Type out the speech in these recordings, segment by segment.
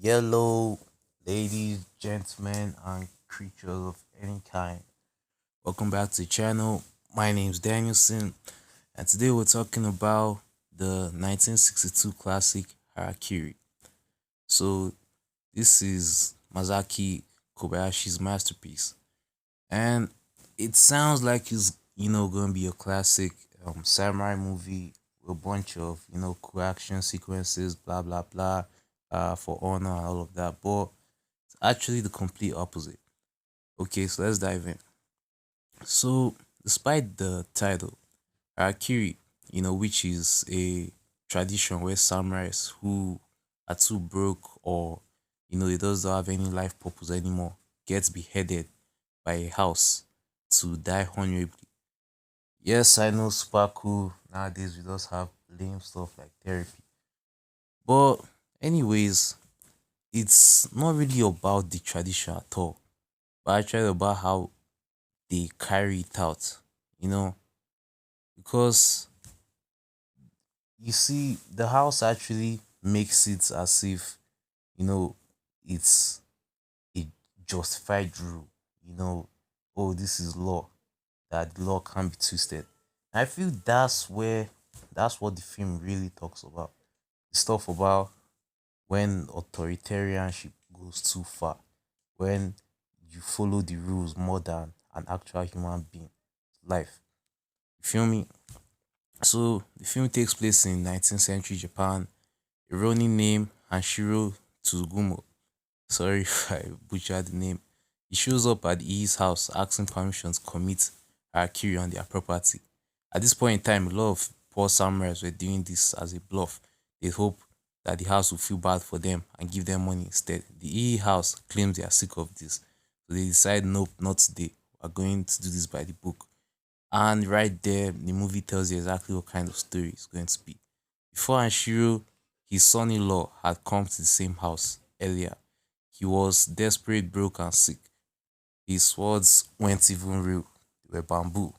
Yellow, ladies, gentlemen, and creatures of any kind. Welcome back to the channel. My name's Danielson, and today we're talking about the 1962 classic Harakiri. So, this is Masaki Kobayashi's masterpiece, and it sounds like it's going to be a classic samurai movie with a bunch of cool action sequences, blah blah blah, for honor and all of that, but actually the complete opposite. Okay, so let's dive in. So, despite the title, Akiri, which is a tradition where samurais who are too broke or they don't have any life purpose anymore gets beheaded by a house to die honorably. Yes, I know, super cool. Nowadays we just have lame stuff like therapy. But anyways, it's not really about the tradition at all, but actually about how they carry it out, you know, because you see, the house actually makes it as if, you know, it's a justified rule, you know, oh, this is law, that the law can't be twisted. I feel that's what the film really talks about. The stuff about when authoritarianship goes too far, when you follow the rules more than an actual human being life. You feel me? So the film takes place in 19th century Japan. A Ronin named Hanshiro Tsugumo. Sorry if I butchered the name. He shows up at Ii's house asking permission to commit harakiri on their property. At this point in time, a lot of poor samurais were doing this as a bluff. They hope that the house will feel bad for them and give them money instead. The Ii house claims they are sick of this. So they decide, nope, not today. We're going to do this by the book. And right there, the movie tells you exactly what kind of story it's going to be. Before Anshiro, his son in law had come to the same house earlier. He was desperate, broke, and sick. His swords weren't even real, they were bamboo.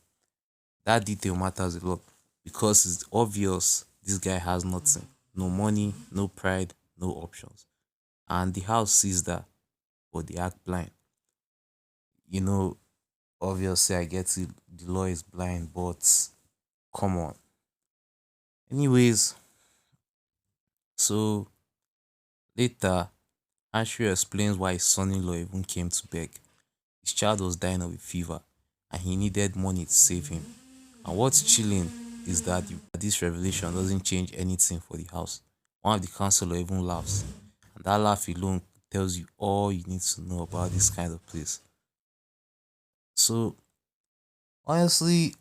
That detail matters a lot because it's obvious this guy has nothing, no money, no pride, no options. And the house sees that, but they act blind. You know, obviously, I get it, the law is blind, but come on. Anyways, so later, Ashri explains why his son in law even came to beg. His child was dying of a fever and he needed money to save him. And what's chilling is that this revelation doesn't change anything for the house. One of the counselor even laughs, and that laugh alone tells you all you need to know about this kind of place. So, honestly,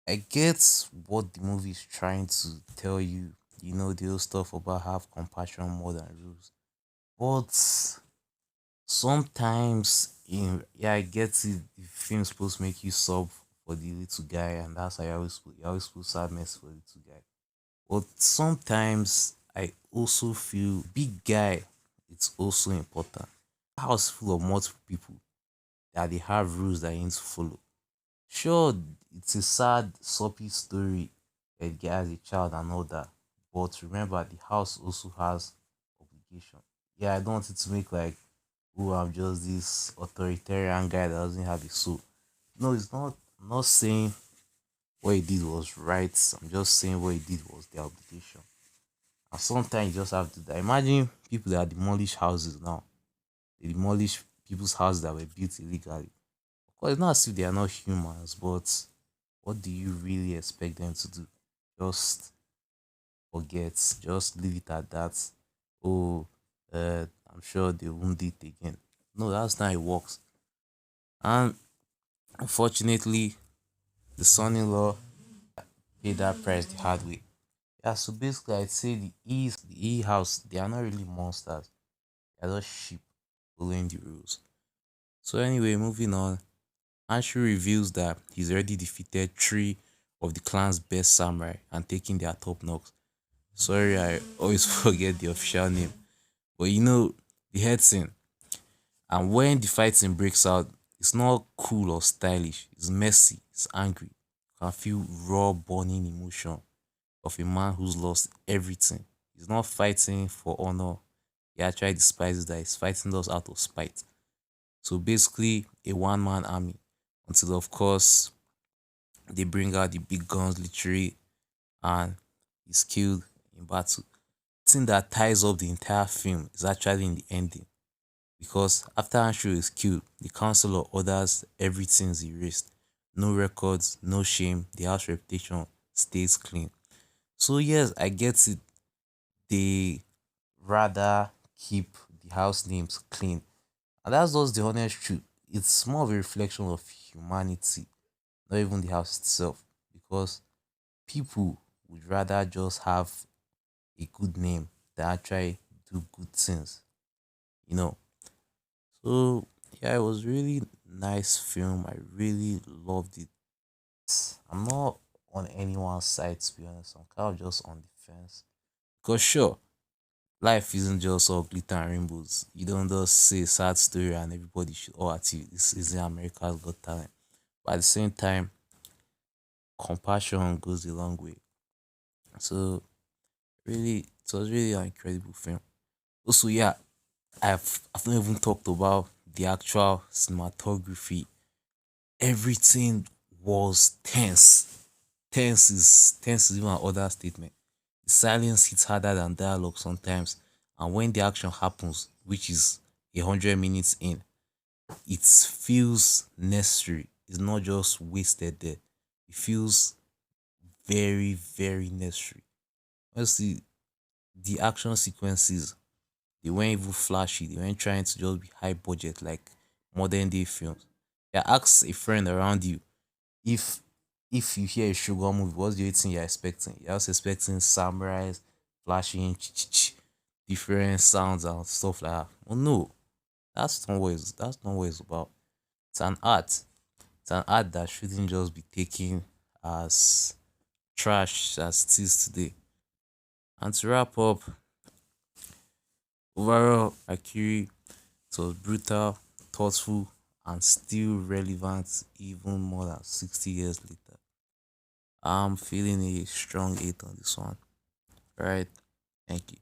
I get what the movie is trying to tell you. The whole stuff about have compassion more than rules. But sometimes, I get it. The film's supposed to make you sub for the little guy, and that's how you always put sadness for the little guy. But sometimes I also feel big guy. It's also important. House full of multiple people that they have rules that you need to follow. Sure, it's a sad, soppy story. A guy has a child and all that, but remember the house also has obligation. Yeah, I don't want it to make like, oh, I'm just this authoritarian guy that doesn't have a soul. No, it's not. I'm not saying what he did was right. I'm just saying what he did was their obligation. And sometimes you just have to that. Imagine people that demolish houses now. They demolish people's houses that were built illegally. Of course, it's not as if they are not humans, but what do you really expect them to do? Just forget, just leave it at that. Oh, I'm sure they won't do it again. No, that's not how it works. And unfortunately, the son in law paid that price the hard way. Yeah, so basically, I'd say the E house, they are not really monsters, they're just sheep following the rules. So, anyway, moving on, Anshu reveals that he's already defeated three of the clan's best samurai and taken their top knocks. Sorry, I always forget the official name. But the head scene. And when the fighting breaks out, it's not cool or stylish. It's messy, it's angry. You can feel raw, burning emotion of a man who's lost everything. He's not fighting for honor, He actually despises that he's fighting us out of spite. So basically, a one-man army until, of course, they bring out the big guns, literally, and he's killed in battle. The thing that ties up the entire film is actually in the ending because after Anshu is killed, the counselor orders everything's erased. No records, no shame, the house reputation stays clean. So yes, I get it. They rather keep the house names clean. And that's just the honest truth. It's more of a reflection of humanity, not even the house itself. Because people would rather just have a good name than actually do good things, you know. So yeah, it was really nice film. I really loved it. I'm not on anyone's side to be honest. I'm kind of just on the fence. Cause sure, life isn't just all glitter and rainbows. You don't just say a sad story and everybody should all at you. This isn't America's Got Talent. But at the same time, compassion goes a long way. So really, it was really an incredible film. Also, yeah, I've not even talked about the actual cinematography. Everything was tense. Tense is even an other statement. The silence hits harder than dialogue sometimes, and when the action happens, which is 100 minutes in, it feels necessary. It's not just wasted there. It feels very, very necessary. Honestly, the action sequences, they weren't even flashy. They weren't trying to just be high budget like modern day films. Yeah, ask a friend around you if if you hear a sugar movie, what's the only thing you're expecting? You're also expecting samurais flashing different sounds and stuff like that. Oh no, that's not what it's about. It's an art. It's an art that shouldn't just be taken as trash as it is today. And to wrap up, overall, Akiri, it was brutal, thoughtful, and still relevant even more than 60 years later. I'm feeling a strong 8 on this one. All right. Thank you.